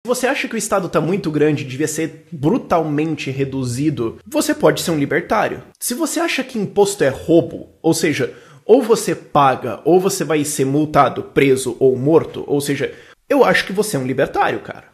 Se você acha que o Estado está muito grande e devia ser brutalmente reduzido, você pode ser um libertário. Se você acha que imposto é roubo, ou seja, ou você paga, ou você vai ser multado, preso ou morto, ou seja, eu acho que você é um libertário, cara.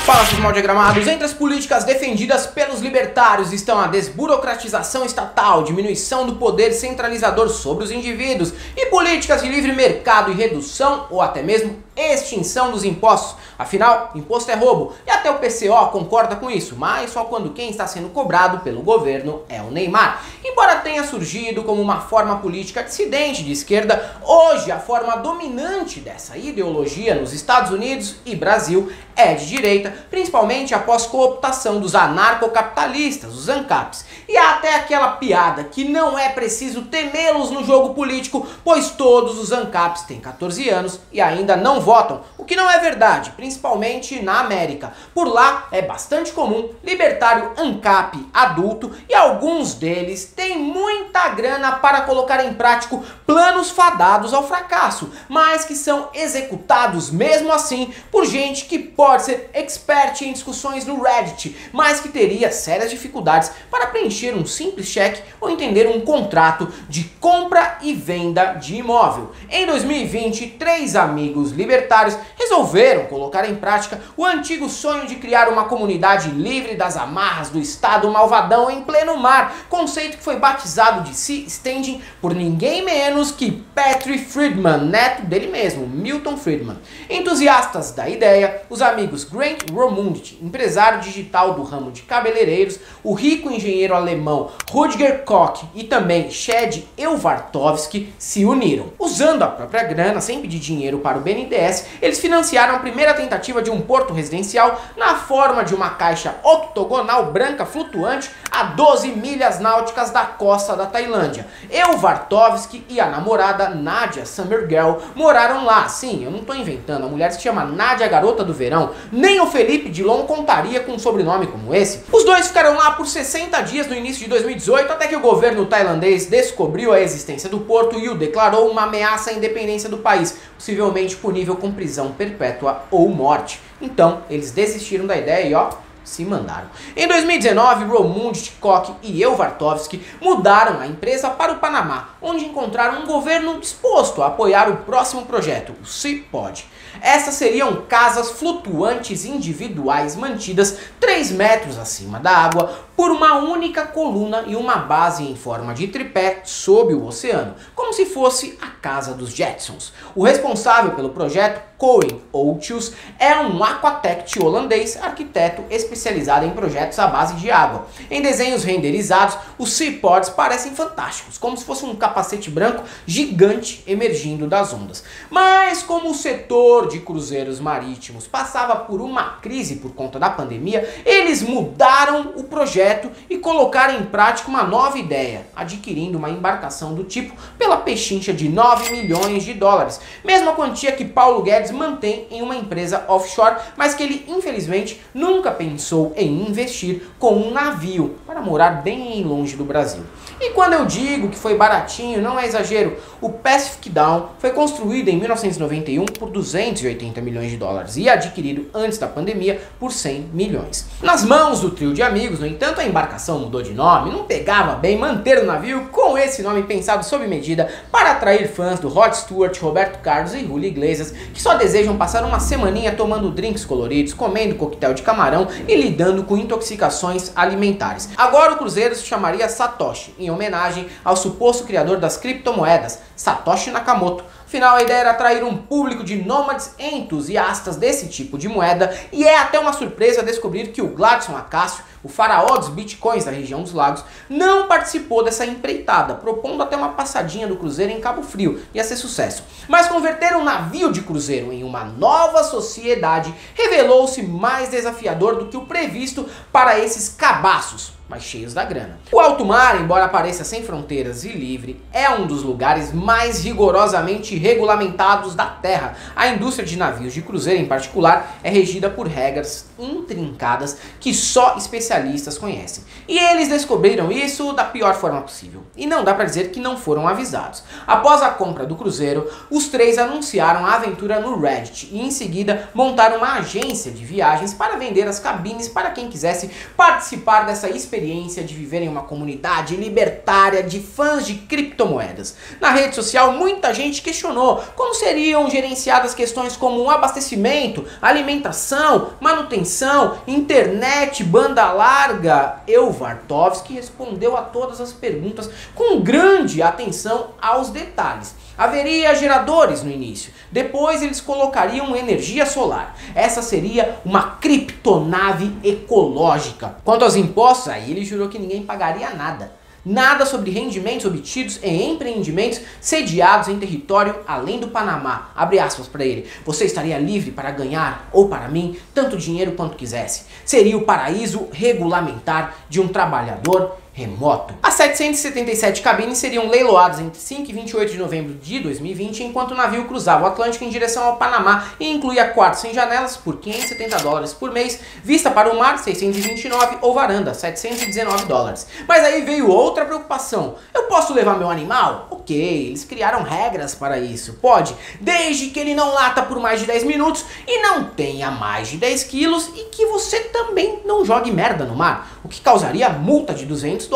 Fala, seus mal diagramados. Entre as políticas defendidas pelos libertários estão a desburocratização estatal, diminuição do poder centralizador sobre os indivíduos e políticas de livre mercado e redução ou até mesmo extinção dos impostos. Afinal, imposto é roubo e até o PCO concorda com isso, mas só quando quem está sendo cobrado pelo governo é o Neymar. Embora tenha surgido como uma forma política dissidente de esquerda, hoje a forma dominante dessa ideologia nos Estados Unidos e Brasil é de direita, principalmente após cooptação dos anarcocapitalistas, os ANCAPs. E há até aquela piada que não é preciso temê-los no jogo político, pois todos os ANCAPs têm 14 anos e ainda não votam, o que não é verdade, principalmente na América. Por lá é bastante comum libertário ANCAP adulto e alguns deles têm muita grana para colocar em prática planos fadados ao fracasso, mas que são executados mesmo assim por gente que pode ser expert em discussões no Reddit, mas que teria sérias dificuldades para preencher um simples cheque ou entender um contrato de compra e venda de imóvel. Em 2020, 3 amigos libertários resolveram colocar em prática o antigo sonho de criar uma comunidade livre das amarras do Estado malvadão em pleno mar, conceito que foi batizado de Sea Standing por ninguém menos que Patrick Friedman, neto dele mesmo, Milton Friedman. Entusiastas da ideia, os amigos Grant Romund, empresário digital do ramo de cabeleireiros, o rico engenheiro alemão Rutger Koch e também Chad Elvartovsky se uniram. Usando a própria grana, sem pedir dinheiro para o BNDES, eles financiaram a primeira tentativa de um porto residencial na forma de uma caixa octogonal branca flutuante a 12 milhas náuticas da costa da Tailândia. Elvartovsky e a namorada Nadia Summergirl moraram lá. Sim, eu não estou inventando, a mulher se chama Nadia Garota do Verão. Nem o Felipe Dilon contaria com um sobrenome como esse. Os dois ficaram lá por 60 dias no início de 2018, até que o governo tailandês descobriu a existência do porto e o declarou uma ameaça à independência do país, possivelmente punível com prisão perpétua ou morte. Então, eles desistiram da ideia e se mandaram. Em 2019, Romund, Koch e Elvartovsky mudaram a empresa para o Panamá, onde encontraram um governo disposto a apoiar o próximo projeto, o SeaPod. Essas seriam casas flutuantes individuais mantidas 3 metros acima da água por uma única coluna e uma base em forma de tripé sob o oceano, como se fosse a casa dos Jetsons. O responsável pelo projeto, Coen Outius, é um aquatect holandês, arquiteto especializado em projetos à base de água. Em desenhos renderizados, os SeaPods parecem fantásticos, como se fosse um capacete branco gigante emergindo das ondas. Mas como o setor de cruzeiros marítimos passava por uma crise por conta da pandemia, eles mudaram o projeto e colocaram em prática uma nova ideia, adquirindo uma embarcação do tipo pela pechincha de 9 milhões de dólares, mesma quantia que Paulo Guedes mantém em uma empresa offshore, mas que ele infelizmente nunca pensou em investir com um navio para morar bem longe do Brasil. E quando eu digo que foi baratinho, não é exagero. O Pacific Dawn foi construído em 1991 por 280 milhões de dólares e adquirido antes da pandemia por 100 milhões. Nas mãos do trio de amigos, no entanto, a embarcação mudou de nome, não pegava bem manter o navio com esse nome pensado sob medida para atrair fãs do Rod Stewart, Roberto Carlos e Julio Iglesias, que só desejam passar uma semaninha tomando drinks coloridos, comendo coquetel de camarão e lidando com intoxicações alimentares. Agora o cruzeiro se chamaria Satoshi, em homenagem ao suposto criador das criptomoedas, Satoshi Nakamoto. Afinal, a ideia era atrair um público de nômades entusiastas desse tipo de moeda, e é até uma surpresa descobrir que o Gladson Acácio, o faraó dos bitcoins da região dos lagos, não participou dessa empreitada, propondo até uma passadinha do cruzeiro em Cabo Frio. Ia ser sucesso. Mas converter um navio de cruzeiro em uma nova sociedade revelou-se mais desafiador do que o previsto para esses cabaços. mas cheios da grana. O alto mar, embora pareça sem fronteiras e livre, é um dos lugares mais rigorosamente regulamentados da Terra. A indústria de navios de cruzeiro, em particular, é regida por regras intrincadas que só especialistas conhecem. E eles descobriram isso da pior forma possível. E não dá pra dizer que não foram avisados. Após a compra do cruzeiro, os três anunciaram a aventura no Reddit e em seguida montaram uma agência de viagens para vender as cabines para quem quisesse participar dessa experiência de viver em uma comunidade libertária de fãs de criptomoedas. Na rede social, muita gente questionou como seriam gerenciadas questões como abastecimento, alimentação, manutenção, internet, banda larga. Vartovsky respondeu a todas as perguntas com grande atenção aos detalhes. Haveria geradores no início, depois eles colocariam energia solar. Essa seria uma criptonave ecológica. Quanto aos impostos, aí ele jurou que ninguém pagaria nada. Nada sobre rendimentos obtidos em empreendimentos sediados em território além do Panamá. Abre aspas para ele. Você estaria livre para ganhar, ou para mim, tanto dinheiro quanto quisesse. Seria o paraíso regulamentar de um trabalhador remoto. As 777 cabines seriam leiloadas entre 5 e 28 de novembro de 2020, enquanto o navio cruzava o Atlântico em direção ao Panamá e incluía quartos sem janelas por $570 por mês, vista para o mar $629 ou varanda $719. Mas aí veio outra preocupação. Eu posso levar meu animal? Ok, eles criaram regras para isso. Pode, desde que ele não lata por mais de 10 minutos e não tenha mais de 10 quilos e que você também não jogue merda no mar, o que causaria multa de $200.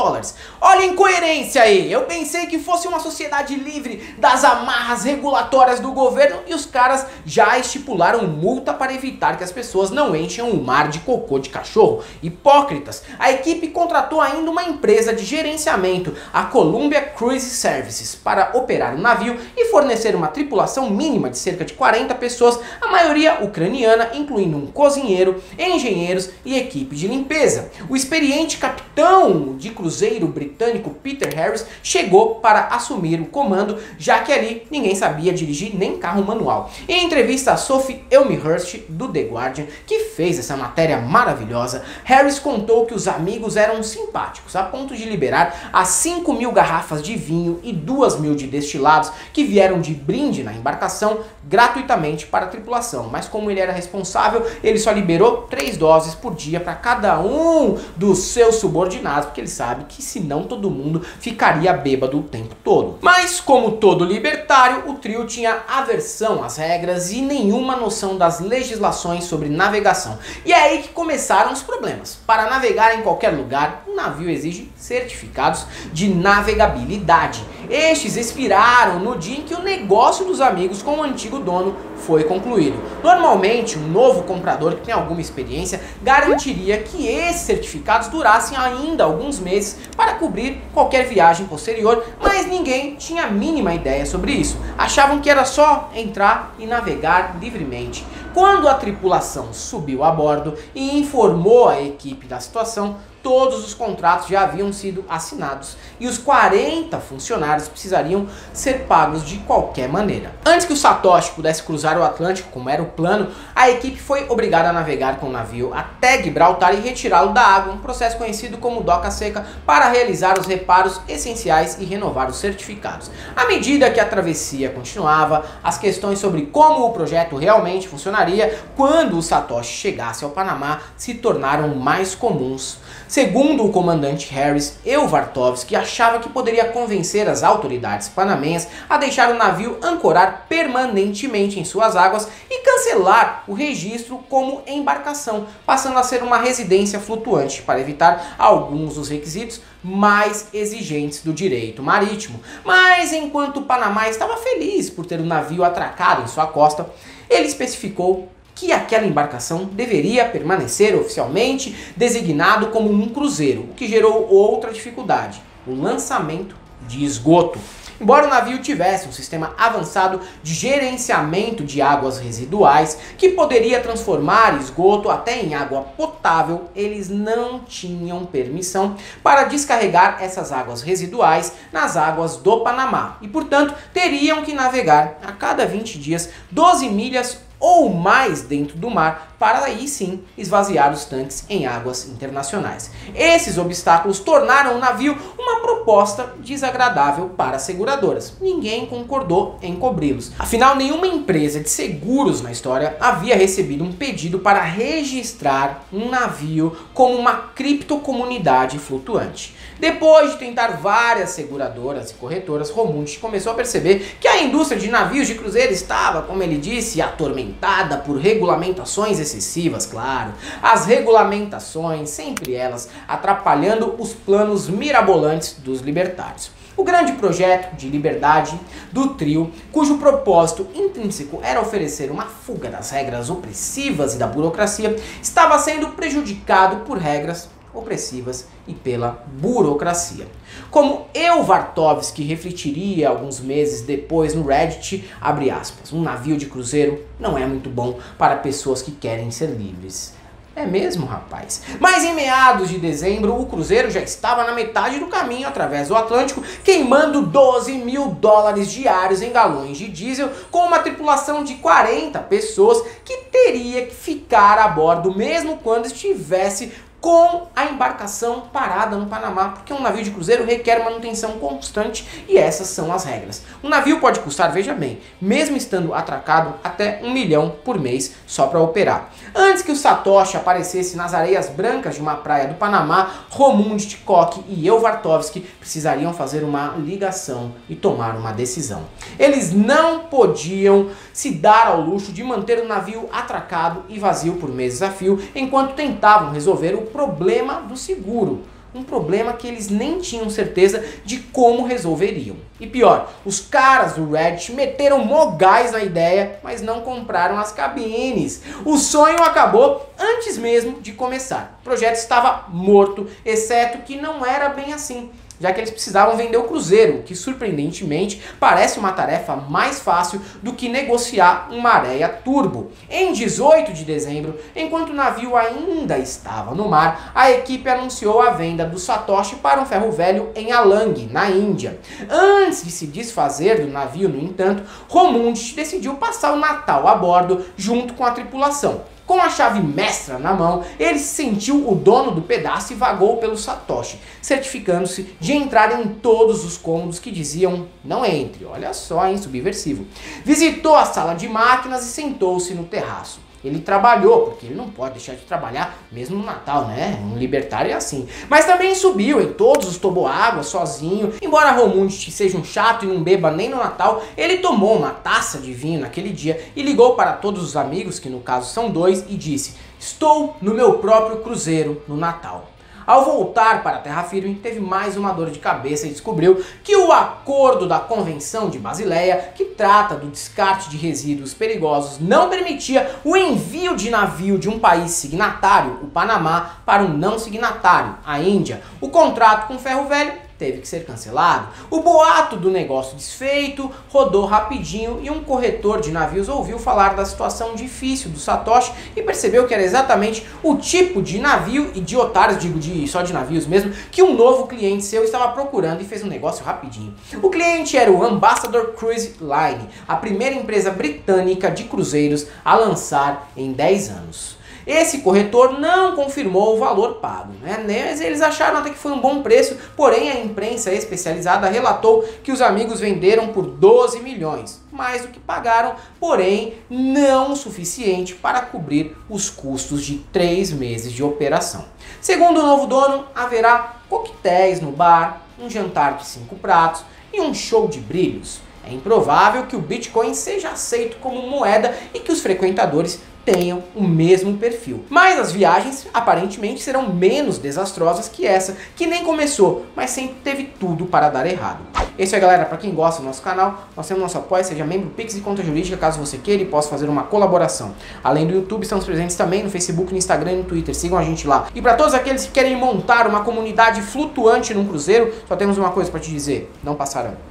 Olha a incoerência aí, eu pensei que fosse uma sociedade livre das amarras regulatórias do governo e os caras já estipularam multa para evitar que as pessoas não encham o mar de cocô de cachorro. Hipócritas. A equipe contratou ainda uma empresa de gerenciamento, a Columbia Cruise Services, para operar o navio e fornecer uma tripulação mínima de cerca de 40 pessoas, a maioria ucraniana, incluindo um cozinheiro, engenheiros e equipe de limpeza. O experiente capitão de cruzeiro britânico Peter Harris chegou para assumir o comando, já que ali ninguém sabia dirigir nem carro manual. Em entrevista a Sophie Elmhirst, do The Guardian, que fez essa matéria maravilhosa, Harris contou que os amigos eram simpáticos, a ponto de liberar as 5.000 garrafas de vinho e 2.000 de destilados que vieram de brinde na embarcação gratuitamente para a tripulação. Mas como ele era responsável, ele só liberou 3 doses por dia para cada um dos seus subordinados, porque ele sabe que senão todo mundo ficaria bêbado o tempo todo. Mas como todo libertário, o trio tinha aversão às regras e nenhuma noção das legislações sobre navegação. E é aí que começaram os problemas. Para navegar em qualquer lugar, um navio exige certificados de navegabilidade. Estes expiraram no dia em que o negócio dos amigos com o antigo dono foi concluído. Normalmente, um novo comprador que tem alguma experiência garantiria que esses certificados durassem ainda alguns meses para cobrir qualquer viagem posterior, mas ninguém tinha a mínima ideia sobre isso. Achavam que era só entrar e navegar livremente. Quando a tripulação subiu a bordo e informou a equipe da situação, todos os contratos já haviam sido assinados e os 40 funcionários precisariam ser pagos de qualquer maneira. Antes que o Satoshi pudesse cruzar o Atlântico, como era o plano, a equipe foi obrigada a navegar com o navio até Gibraltar e retirá-lo da água, um processo conhecido como doca seca, para realizar os reparos essenciais e renovar os certificados. À medida que a travessia continuava, as questões sobre como o projeto realmente funcionaria quando o Satoshi chegasse ao Panamá se tornaram mais comuns. Segundo o comandante Harris, Vartovsky achava que poderia convencer as autoridades panamenhas a deixar o navio ancorar permanentemente em suas águas e cancelar o registro como embarcação, passando a ser uma residência flutuante para evitar alguns dos requisitos mais exigentes do direito marítimo. Mas enquanto o Panamá estava feliz por ter o navio atracado em sua costa, ele especificou que aquela embarcação deveria permanecer oficialmente designado como um cruzeiro, o que gerou outra dificuldade: o lançamento de esgoto. Embora o navio tivesse um sistema avançado de gerenciamento de águas residuais, que poderia transformar esgoto até em água potável, eles não tinham permissão para descarregar essas águas residuais nas águas do Panamá e, portanto, teriam que navegar a cada 20 dias 12 milhas ou mais dentro do mar para aí sim esvaziar os tanques em águas internacionais. Esses obstáculos tornaram o navio uma proposta desagradável para as seguradoras. Ninguém concordou em cobri-los. Afinal, nenhuma empresa de seguros na história havia recebido um pedido para registrar um navio como uma criptocomunidade flutuante. Depois de tentar várias seguradoras e corretoras, Romundi começou a perceber que a indústria de navios de cruzeiro estava, como ele disse, atormentada por regulamentações excessivas, claro. As regulamentações, sempre elas, atrapalhando os planos mirabolantes dos libertários. O grande projeto de liberdade do trio, cujo propósito intrínseco era oferecer uma fuga das regras opressivas e da burocracia, estava sendo prejudicado por regras opressivas e pela burocracia. Como Vartovsky refletiria alguns meses depois no Reddit, abre aspas, um navio de cruzeiro não é muito bom para pessoas que querem ser livres. É mesmo, rapaz. Mas em meados de dezembro, o cruzeiro já estava na metade do caminho através do Atlântico, queimando $12 mil diários em galões de diesel, com uma tripulação de 40 pessoas que teria que ficar a bordo mesmo quando estivesse com a embarcação parada no Panamá, porque um navio de cruzeiro requer manutenção constante e essas são as regras. Um navio pode custar, veja bem, mesmo estando atracado, até $1 milhão por mês só para operar. Antes que o Satoshi aparecesse nas areias brancas de uma praia do Panamá, Romundi Tchikock e Vartovsky precisariam fazer uma ligação e tomar uma decisão. Eles não podiam se dar ao luxo de manter o navio atracado e vazio por meses a fio, enquanto tentavam resolver o problema do seguro. Um problema que eles nem tinham certeza de como resolveriam. E pior, os caras do Reddit meteram mogais na ideia, mas não compraram as cabines. O sonho acabou antes mesmo de começar. O projeto estava morto, exceto que não era bem assim, já que eles precisavam vender o cruzeiro, que surpreendentemente parece uma tarefa mais fácil do que negociar uma areia turbo. Em 18 de dezembro, enquanto o navio ainda estava no mar, a equipe anunciou a venda do Satoshi para um ferro velho em Alang, na Índia. Antes de se desfazer do navio, no entanto, Romundi decidiu passar o Natal a bordo junto com a tripulação. Com a chave mestra na mão, ele se sentiu o dono do pedaço e vagou pelo Satoshi, certificando-se de entrar em todos os cômodos que diziam não entre. Olha só, hein, subversivo. Visitou a sala de máquinas e sentou-se no terraço. Ele trabalhou, porque ele não pode deixar de trabalhar mesmo no Natal, né? Um libertário é assim. Mas também subiu em todos os toboáguas sozinho. Embora Romundi seja um chato e não beba nem no Natal, ele tomou uma taça de vinho naquele dia e ligou para todos os amigos, que no caso são 2, e disse: estou no meu próprio cruzeiro no Natal. Ao voltar para a terra firme, teve mais uma dor de cabeça e descobriu que o acordo da Convenção de Basileia, que trata do descarte de resíduos perigosos, não permitia o envio de navio de um país signatário, o Panamá, para um não signatário, a Índia. O contrato com o ferro velho teve que ser cancelado. O boato do negócio desfeito rodou rapidinho e um corretor de navios ouviu falar da situação difícil do Satoshi e percebeu que era exatamente o tipo de navio e de otários, só de navios mesmo, que um novo cliente seu estava procurando e fez um negócio rapidinho. O cliente era o Ambassador Cruise Line, a primeira empresa britânica de cruzeiros a lançar em 10 anos. Esse corretor não confirmou o valor pago, né? Mas eles acharam até que foi um bom preço, porém a imprensa especializada relatou que os amigos venderam por 12 milhões, mais do que pagaram, porém não o suficiente para cobrir os custos de 3 meses de operação. Segundo o novo dono, haverá coquetéis no bar, um jantar de 5 pratos e um show de brilhos. É improvável que o Bitcoin seja aceito como moeda e que os frequentadores tenham o mesmo perfil. Mas as viagens aparentemente serão menos desastrosas que essa, que nem começou, mas sempre teve tudo para dar errado. É isso aí, galera. Para quem gosta do nosso canal, nós temos nosso apoio, seja membro Pix e Conta Jurídica, caso você queira e possa fazer uma colaboração. Além do YouTube, estamos presentes também no Facebook, no Instagram e no Twitter. Sigam a gente lá. E para todos aqueles que querem montar uma comunidade flutuante num cruzeiro, só temos uma coisa para te dizer: não passarão.